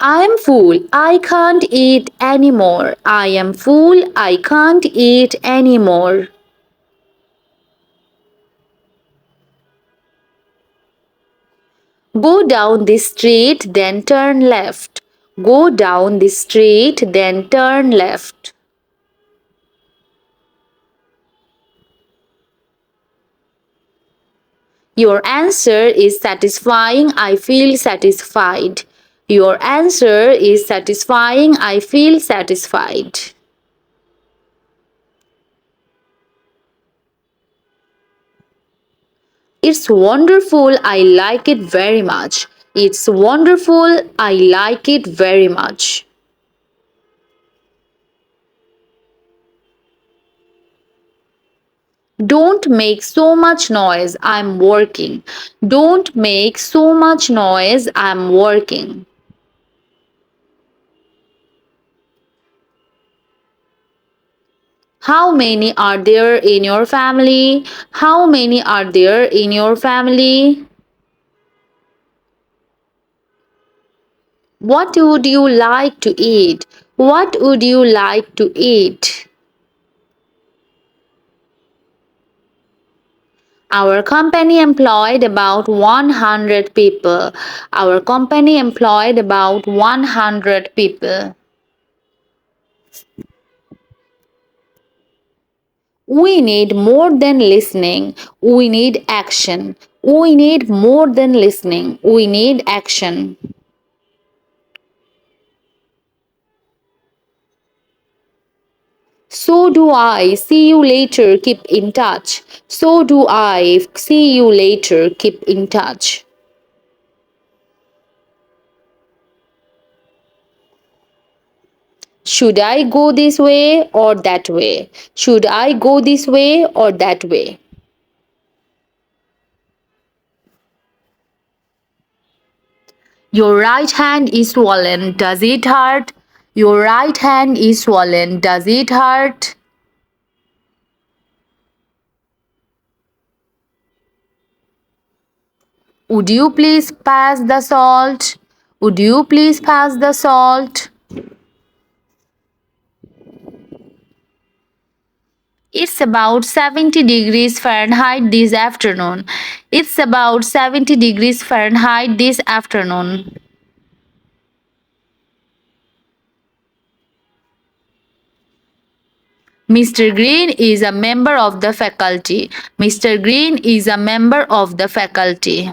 I am full. I can't eat anymore. I am full. I can't eat anymore. Go down this street, then turn left. Go down this street, then turn left. Your answer is satisfying. I feel satisfied. Your answer is satisfying. I feel satisfied. It's wonderful. I like it very much. It's wonderful. I like it very much. Don't make so much noise. I'm working. Don't make so much noise. I'm working. How many are there in your family? How many are there in your family? What would you like to eat? What would you like to eat? Our company employed about 100 people. Our company employed about 100 people. We need more than listening. We need action. We need more than listening. We need action. So do I. See you later. Keep in touch. So do I. See you later. Keep in touch. Should I go this way or that way? Should I go this way or that way? Your right hand is swollen. Does it hurt? Your right hand is swollen. Does it hurt? Would you please pass the salt? Would you please pass the salt? It's about 70 degrees Fahrenheit this afternoon. It's about 70 degrees Fahrenheit this afternoon. Mr. Green is a member of the faculty. Mr. Green is a member of the faculty.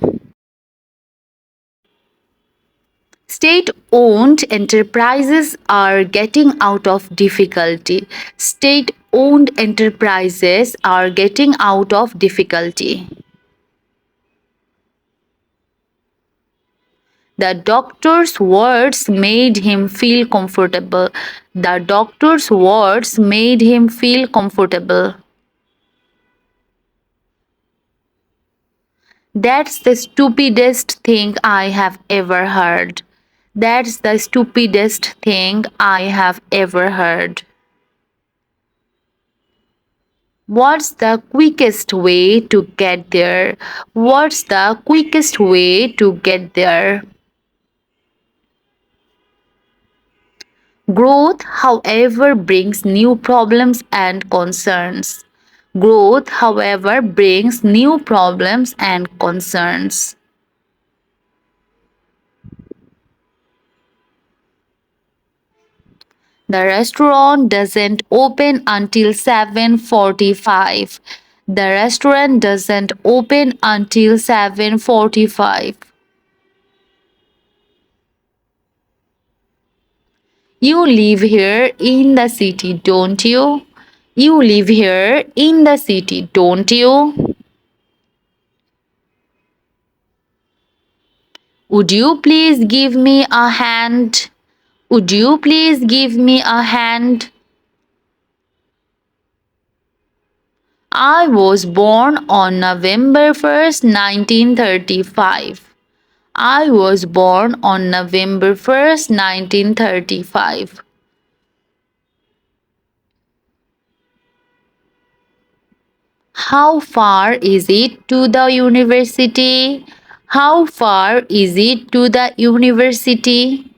State owned enterprises are getting out of difficulty. State owned enterprises are getting out of difficulty. The doctor's words made him feel comfortable. The doctor's words made him feel comfortable. That's the stupidest thing I have ever heard. That's the stupidest thing I have ever heard. What's the quickest way to get there? What's the quickest way to get there? Growth, however, brings new problems and concerns. Growth, however, brings new problems and concerns. The restaurant doesn't open until 7:45. The restaurant doesn't open until 7:45. You live here in the city, don't you? You live here in the city, don't you? Would you please give me a hand? Would you please give me a hand? I was born on November 1st, 1935. I was born on November 1st, 1935. How far is it to the university? How far is it to the university?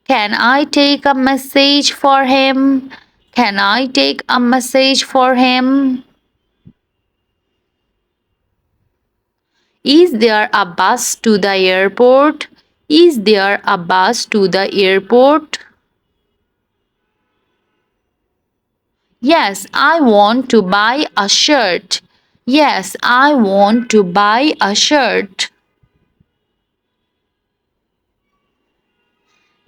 Can I take a message for him? Can I take a message for him? Is there a bus to the airport? Is there a bus to the airport? Yes, I want to buy a shirt. Yes, I want to buy a shirt.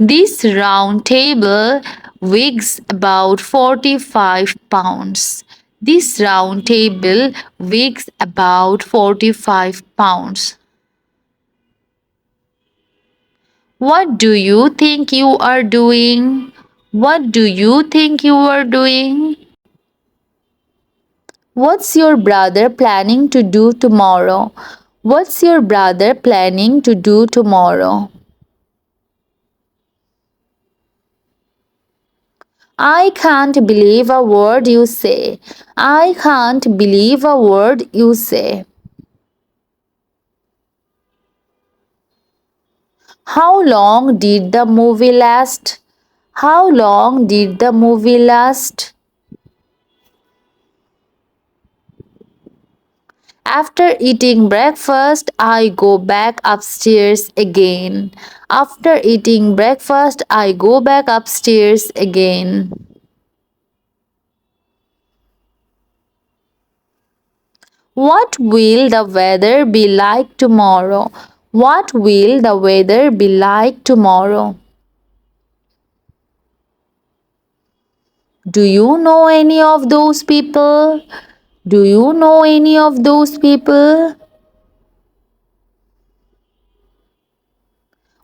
This round table weighs about 45 pounds. This round table weighs about 45 pounds. What do you think you are doing? What do you think you are doing? What's your brother planning to do tomorrow? What's your brother planning to do tomorrow? I can't believe a word you say. I can't believe a word you say. How long did the movie last? How long did the movie last? After eating breakfast, I go back upstairs again. After eating breakfast, I go back upstairs again. What will the weather be like tomorrow? What will the weather be like tomorrow? Do you know any of those people? Do you know any of those people?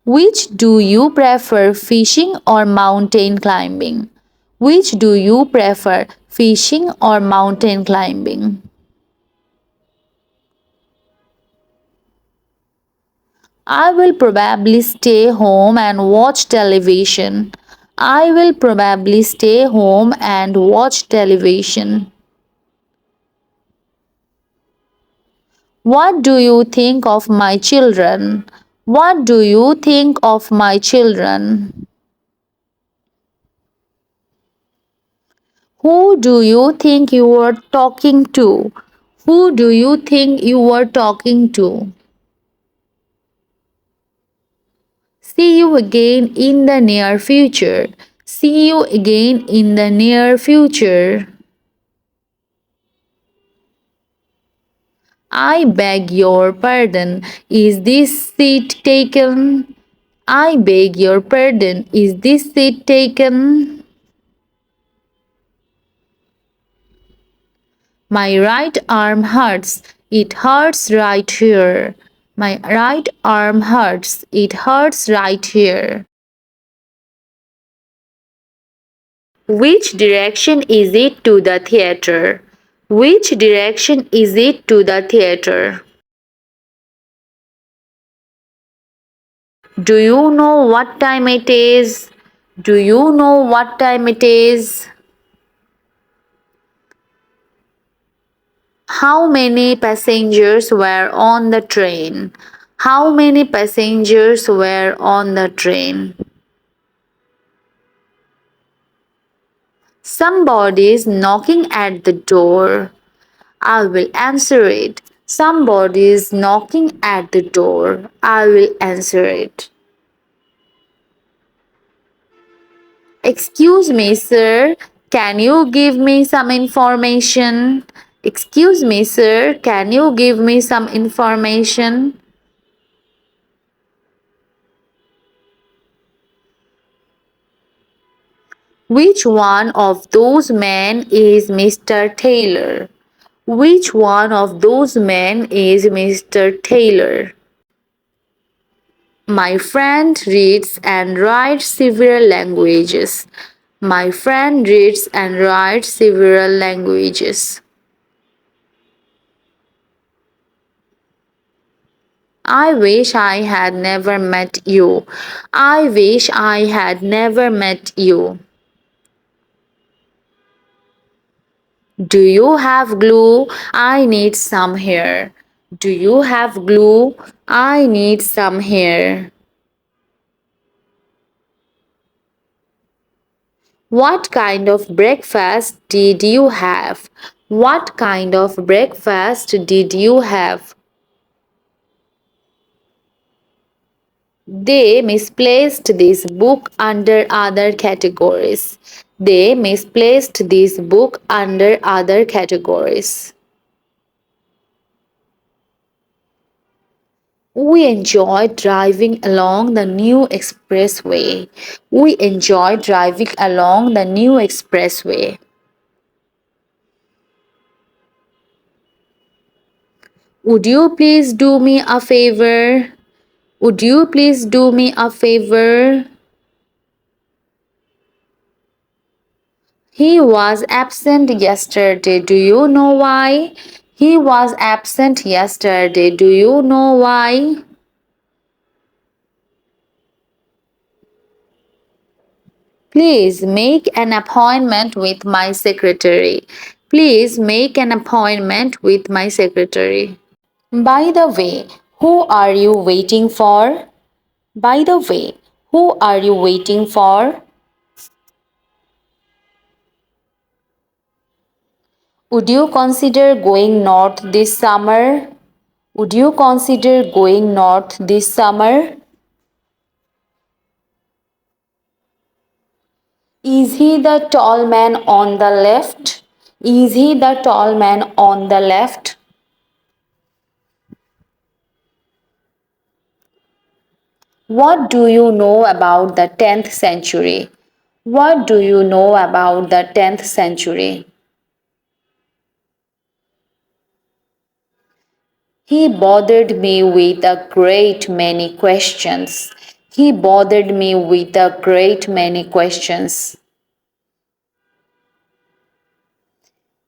Which do you prefer, fishing or mountain climbing? Which do you prefer, fishing or mountain climbing? I will probably stay home and watch television. I will probably stay home and watch television. What do you think of my children? What do you think of my children? Who do you think you are talking to? Who do you think you are talking to? See you again in the near future. See you again in the near future. I beg your pardon. Is this seat taken? I beg your pardon. Is this seat taken? My right arm hurts. It hurts right here. My right arm hurts. It hurts right here. Which direction is it to the theater? Which direction is it to the theater? Do you know what time it is? Do you know what time it is? How many passengers were on the train? How many passengers were on the train? Somebody's knocking at the door. I will answer it. Somebody's knocking at the door. I will answer it. Excuse me, sir. Can you give me some information? Excuse me, sir. Can you give me some information? Which one of those men is Mr. Taylor? Which one of those men is Mr. Taylor? My friend reads and writes several languages. My friend reads and writes several languages. I wish I had never met you. I wish I had never met you. Do you have glue? I need some here. Do you have glue? I need some here. What kind of breakfast did you have? What kind of breakfast did you have? They misplaced this book under other categories. They misplaced this book under other categories. We enjoyed driving along the new expressway. We enjoyed driving along the new expressway. Would you please do me a favor? Would you please do me a favor? He was absent yesterday. Do you know why? He was absent yesterday. Do you know why? Please make an appointment with my secretary. Please make an appointment with my secretary. By the way, who are you waiting for? By the way, who are you waiting for? Would you consider going north this summer? Would you consider going north this summer? Is he the tall man on the left? Is he the tall man on the left? What do you know about the 10th century? What do you know about the 10th century? He bothered me with a great many questions. He bothered me with a great many questions.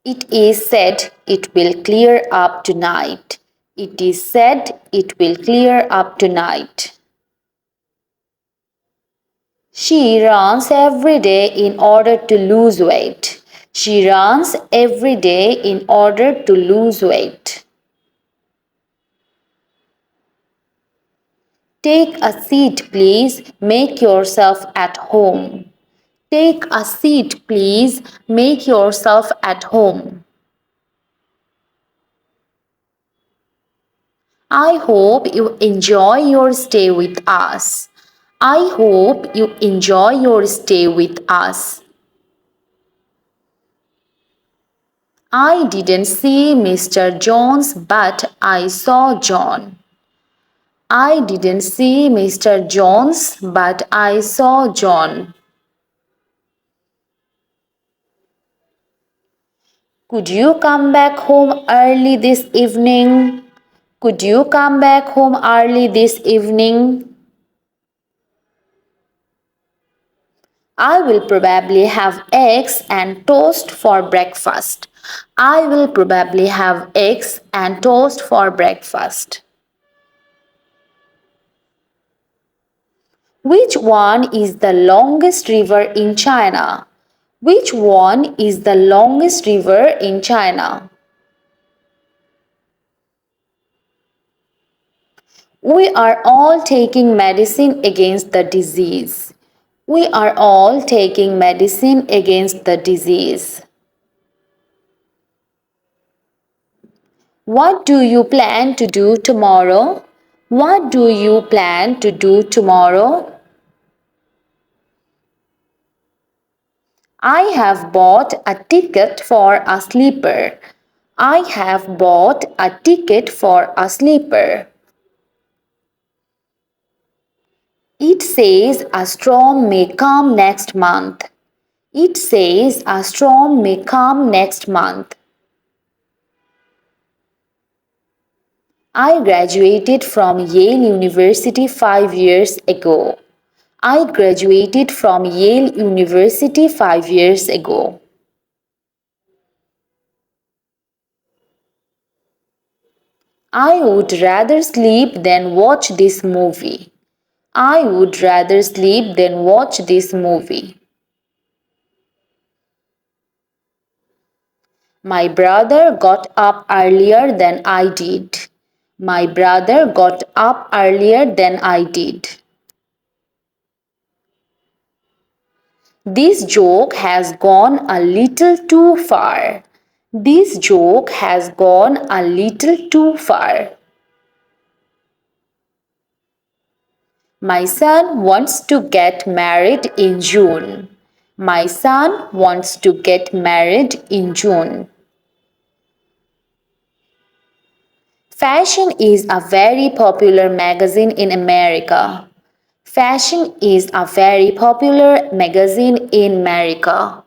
It is said it will clear up tonight. It is said it will clear up tonight. She runs every day in order to lose weight. She runs every day in order to lose weight. Take a seat, please. Make yourself at home. Take a seat, please. Make yourself at home. I hope you enjoy your stay with us. I hope you enjoy your stay with us. I didn't see Mr. Jones, but I saw John. I didn't see Mr. Jones, but I saw John. Could you come back home early this evening? Could you come back home early this evening? I will probably have eggs and toast for breakfast. I will probably have eggs and toast for breakfast. Which one is the longest river in China? Which one is the longest river in China? We are all taking medicine against the disease. We are all taking medicine against the disease. What do you plan to do tomorrow? What do you plan to do tomorrow? I have bought a ticket for a sleeper. I have bought a ticket for a sleeper. It says a storm may come next month. It says a storm may come next month. I graduated from Yale University 5 years ago. I graduated from Yale University 5 years ago. I would rather sleep than watch this movie. I would rather sleep than watch this movie. My brother got up earlier than I did. My brother got up earlier than I did. This joke has gone a little too far. This joke has gone a little too far. My son wants to get married in June. My son wants to get married in June. Fashion is a very popular magazine in America. Fashion is a very popular magazine in America.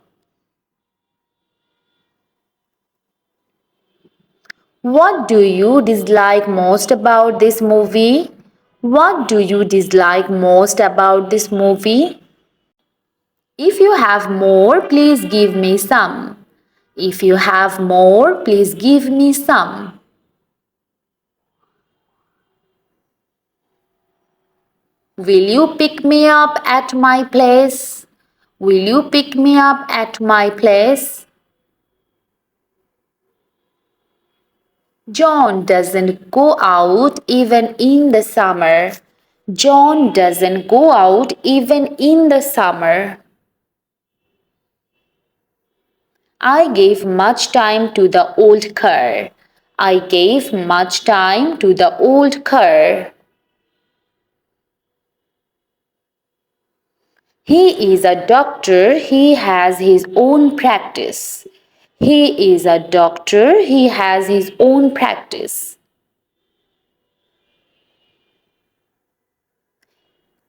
What do you dislike most about this movie? What do you dislike most about this movie? If you have more, please give me some. If you have more, please give me some. Will you pick me up at my place? Will you pick me up at my place? John doesn't go out even in the summer. John doesn't go out even in the summer. I gave much time to the old cur. I gave much time to the old cur. He is a doctor. He has his own practice. He is a doctor. He has his own practice.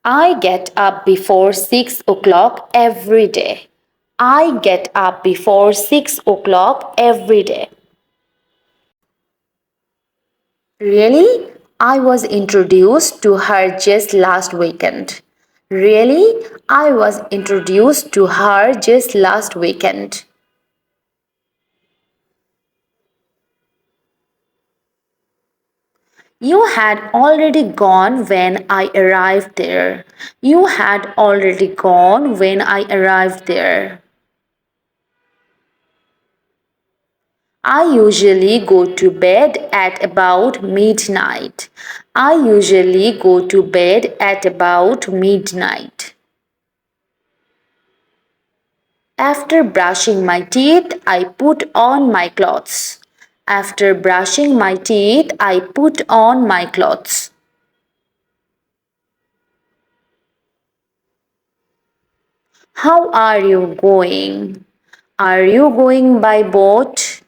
I get up before 6 o'clock every day. I get up before 6 o'clock every day. Really? I was introduced to her just last weekend. Really? I was introduced to her just last weekend. You had already gone when I arrived there. You had already gone when I arrived there. I usually go to bed at about midnight. I usually go to bed at about midnight. After brushing my teeth, I put on my clothes. After brushing my teeth, I put on my clothes. How are you going? Are you going by boat?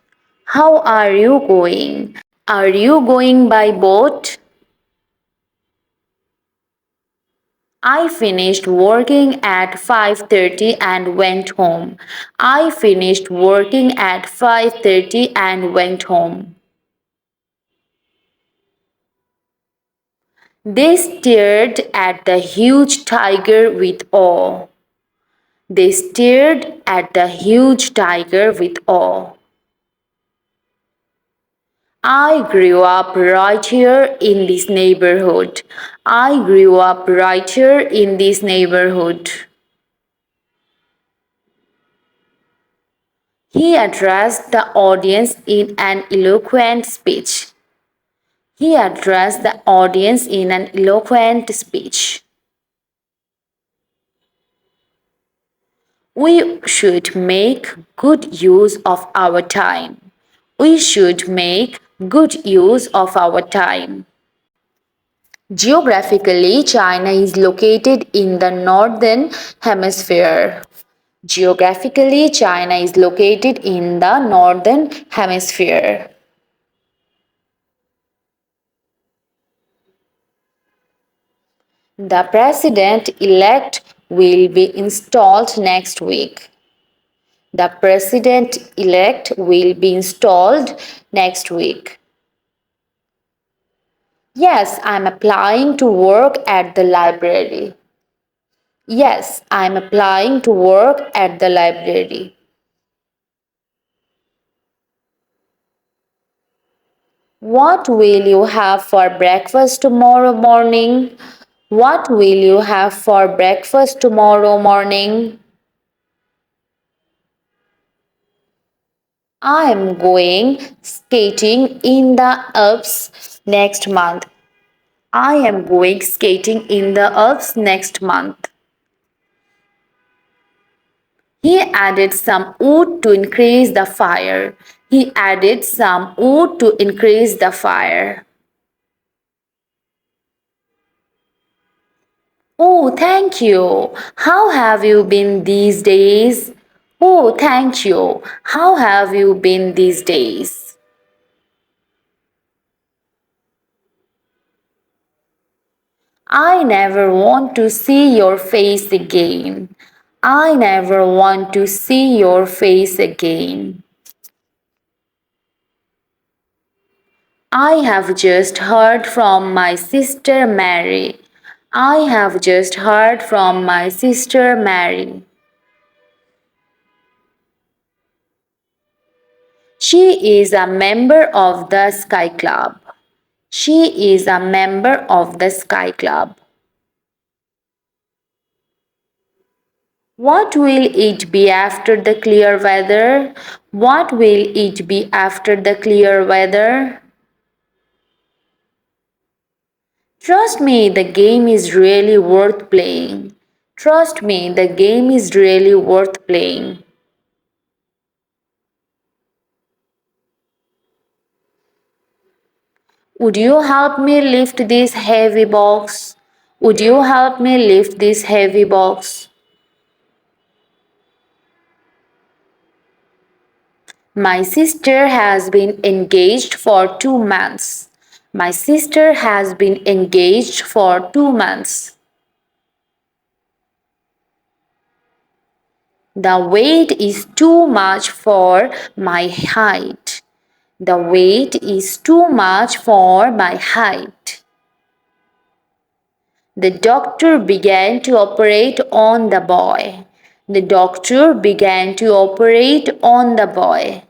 How are you going? Are you going by boat? I finished working at 5:30 and went home. I finished working at 5:30 and went home. They stared at the huge tiger with awe. They stared at the huge tiger with awe. I grew up right here in this neighborhood. I grew up right here in this neighborhood. He addressed the audience in an eloquent speech. He addressed the audience in an eloquent speech. We should make good use of our time. We should make good use of our time. Geographically, China is located in the northern hemisphere. Geographically, China is located in the northern hemisphere. The president elect will be installed next week. The president elect will be installed next week. Yes, I'm applying to work at the library. Yes, I'm applying to work at the library. What will you have for breakfast tomorrow morning? What will you have for breakfast tomorrow morning? I am going skating in the Alps next month. I am going skating in the Alps next month. He added some wood to increase the fire. He added some wood to increase the fire. Oh, thank you. How have you been these days? Oh, thank you. How have you been these days? I never want to see your face again. I never want to see your face again. I have just heard from my sister Mary. I have just heard from my sister Mary. She is a member of the Sky Club. She is a member of the Sky Club. What will it be after the clear weather? What will it be after the clear weather? Trust me, the game is really worth playing. Trust me, the game is really worth playing. Would you help me lift this heavy box? Would you help me lift this heavy box? My sister has been engaged for 2 months. My sister has been engaged for 2 months. The weight is too much for my height. The weight is too much for my height. The doctor began to operate on the boy. The doctor began to operate on the boy.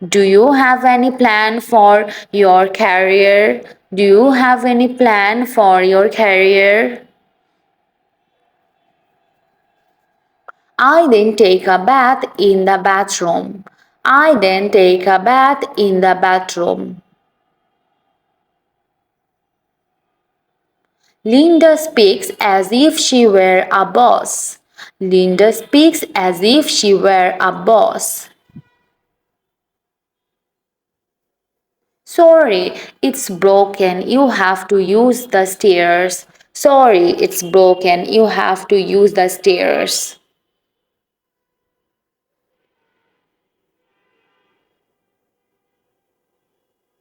Do you have any plan for your career? Do you have any plan for your career? I then take a bath in the bathroom. I then take a bath in the bathroom. Linda speaks as if she were a boss. Linda speaks as if she were a boss. Sorry, it's broken. You have to use the stairs. Sorry, it's broken. You have to use the stairs.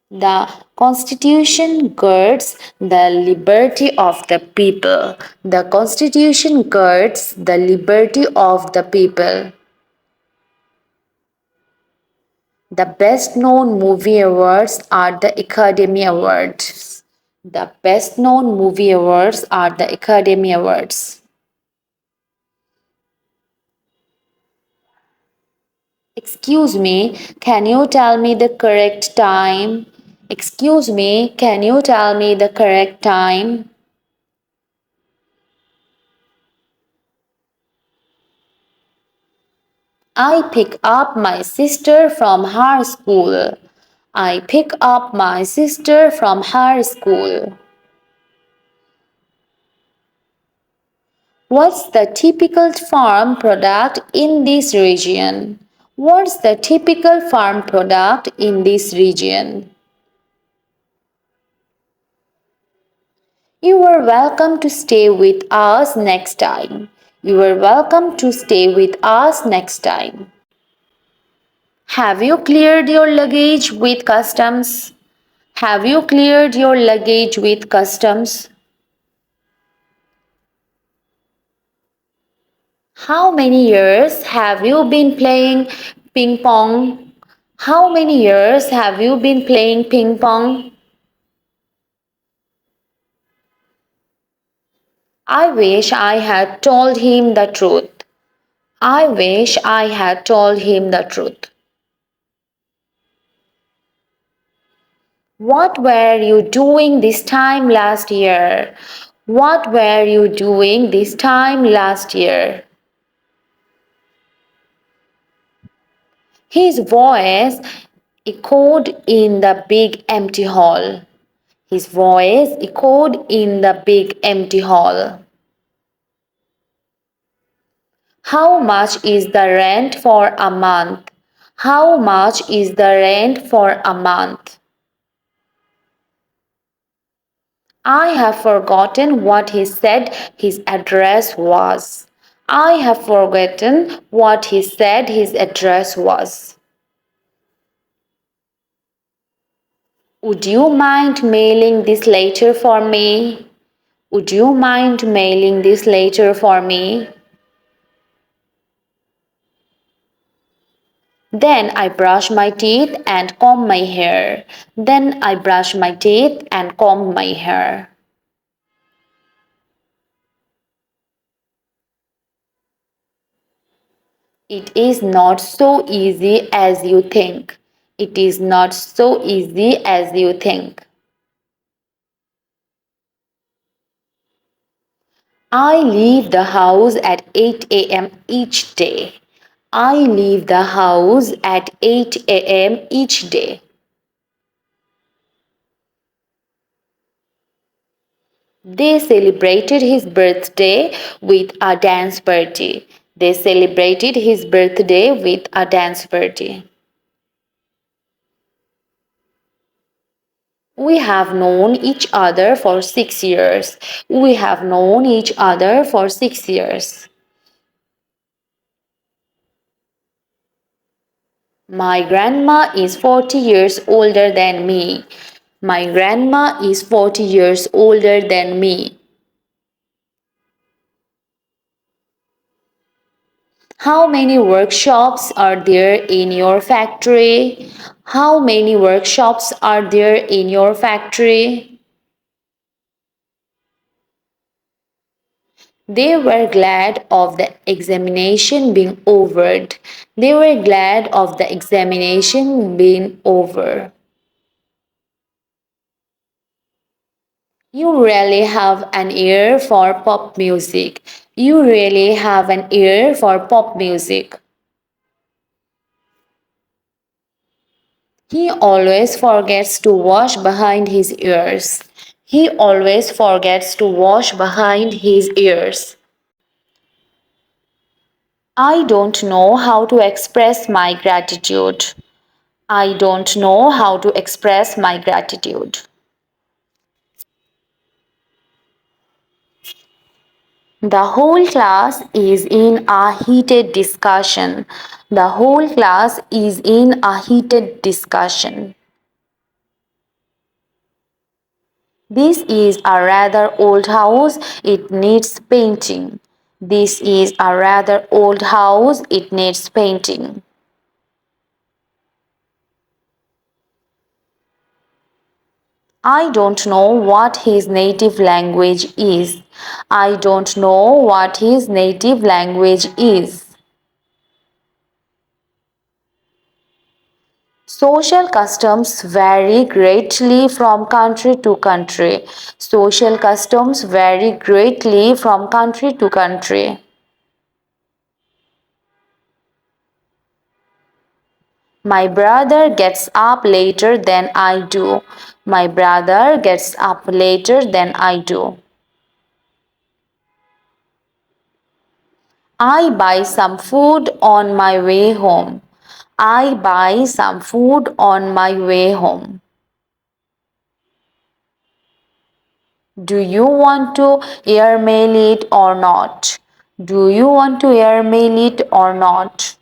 The Constitution guards the liberty of the people. The Constitution guards the liberty of the people. The best known movie awards are the Academy Awards. The best known movie awards are the Academy Awards. Excuse me, can you tell me the correct time? Excuse me, can you tell me the correct time? I pick up my sister from her school. I pick up my sister from her school. What's the typical farm product in this region? What's the typical farm product in this region? You are welcome to stay with us next time. You are welcome to stay with us next time. Have you cleared your luggage with customs? Have you cleared your luggage with customs? How many years have you been playing ping pong? How many years have you been playing ping pong? I wish I had told him the truth. I wish I had told him the truth. What were you doing this time last year? What were you doing this time last year? His voice echoed in the big empty hall. His voice echoed in the big empty hall. How much is the rent for a month? How much is the rent for a month? I have forgotten what he said his address was. I have forgotten what he said his address was. Would you mind mailing this later for me? Would you mind mailing this later for me? Then I brush my teeth and comb my hair. Then I brush my teeth and comb my hair. It is not so easy as you think. It is not so easy as you think. I leave the house at 8 a.m. each day. I leave the house at 8 a.m. each day. They celebrated his birthday with a dance party. They celebrated his birthday with a dance party. We have known each other for 6 years. We have known each other for 6 years. My grandma is 40 years older than me. My grandma is 40 years older than me. How many workshops are there in your factory? How many workshops are there in your factory? They were glad of the examination being over. They were glad of the examination being over. You really have an ear for pop music. You really have an ear for pop music. He always forgets to wash behind his ears. He always forgets to wash behind his ears. I don't know how to express my gratitude. I don't know how to express my gratitude. The whole class is in a heated discussion. The whole class is in a heated discussion. This is a rather old house. It needs painting. This is a rather old house. It needs painting. I don't know what his native language is. I don't know what his native language is. Social customs vary greatly from country to country. Social customs vary greatly from country to country. My brother gets up later than I do. My brother gets up later than I do. I buy some food on my way home. I buy some food on my way home. Do you want to airmail it or not? Do you want to airmail it or not?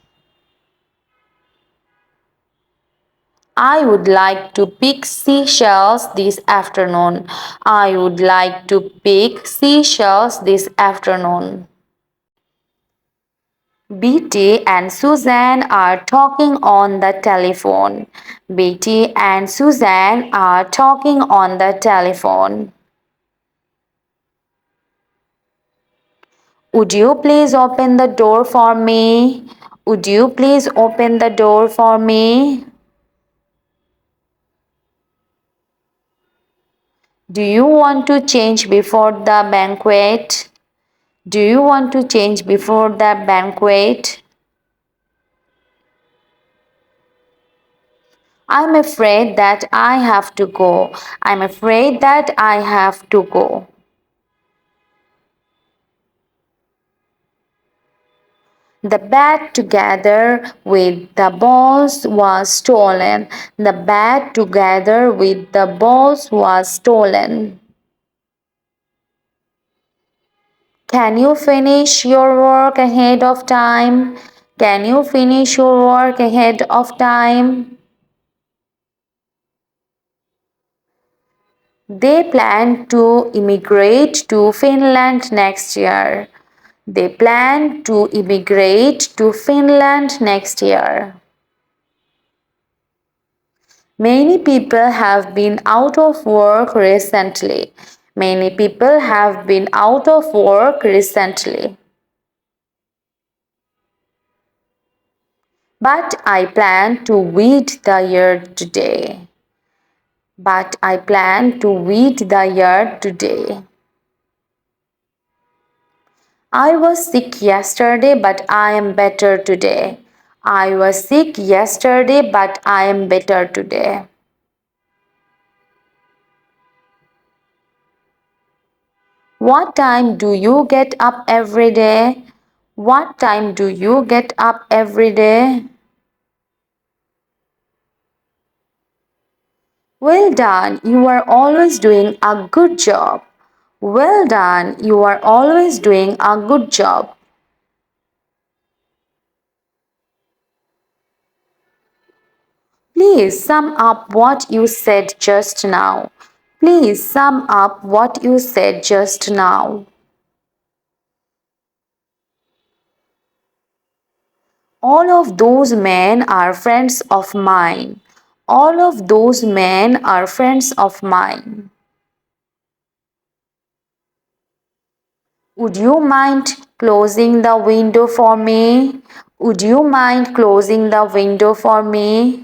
I would like to pick seashells this afternoon. I would like to pick seashells this afternoon. Betty and Suzanne are talking on the telephone. Betty and Suzanne are talking on the telephone. Would you please open the door for me? Would you please open the door for me? Do you want to change before the banquet? Do you want to change before the banquet? I'm afraid that I have to go. I'm afraid that I have to go. The bat together with the balls was stolen. The bat together with the balls was stolen. Can you finish your work ahead of time? Can you finish your work ahead of time? They plan to immigrate to Finland next year. They plan to immigrate to Finland next year. Many people have been out of work recently. Many people have been out of work recently. But I plan to weed the yard today. But I plan to weed the yard today. I was sick yesterday, but I am better today. I was sick yesterday, but I am better today. What time do you get up every day? What time do you get up every day? Well done, you are always doing a good job. Well done, you are always doing a good job. Please sum up what you said just now. Please sum up what you said just now. All of those men are friends of mine. All of those men are friends of mine. Would you mind closing the window for me? Would you mind closing the window for me?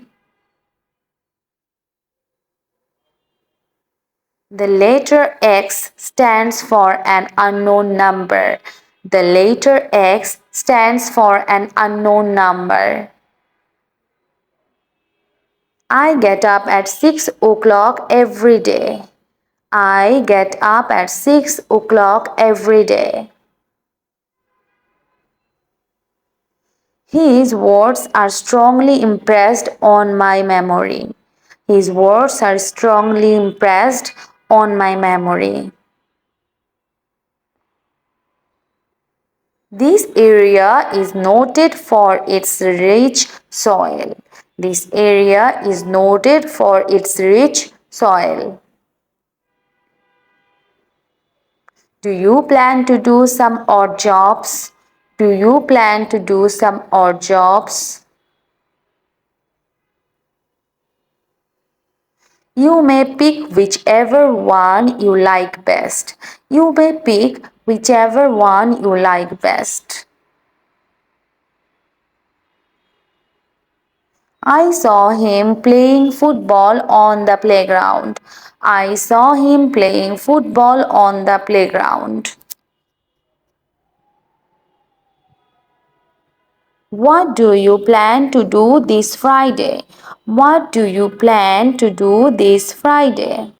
The letter X stands for an unknown number. The letter X stands for an unknown number. I get up at 6 o'clock every day. I get up at 6 o'clock every day. His words are strongly impressed on my memory. His words are strongly impressed on my memory. This area is noted for its rich soil. This area is noted for its rich soil. Do you plan to do some odd jobs? Do you plan to do some odd jobs? You may pick whichever one you like best. You may pick whichever one you like best. I saw him playing football on the playground. I saw him playing football on the playground. What do you plan to do this Friday? What do you plan to do this Friday?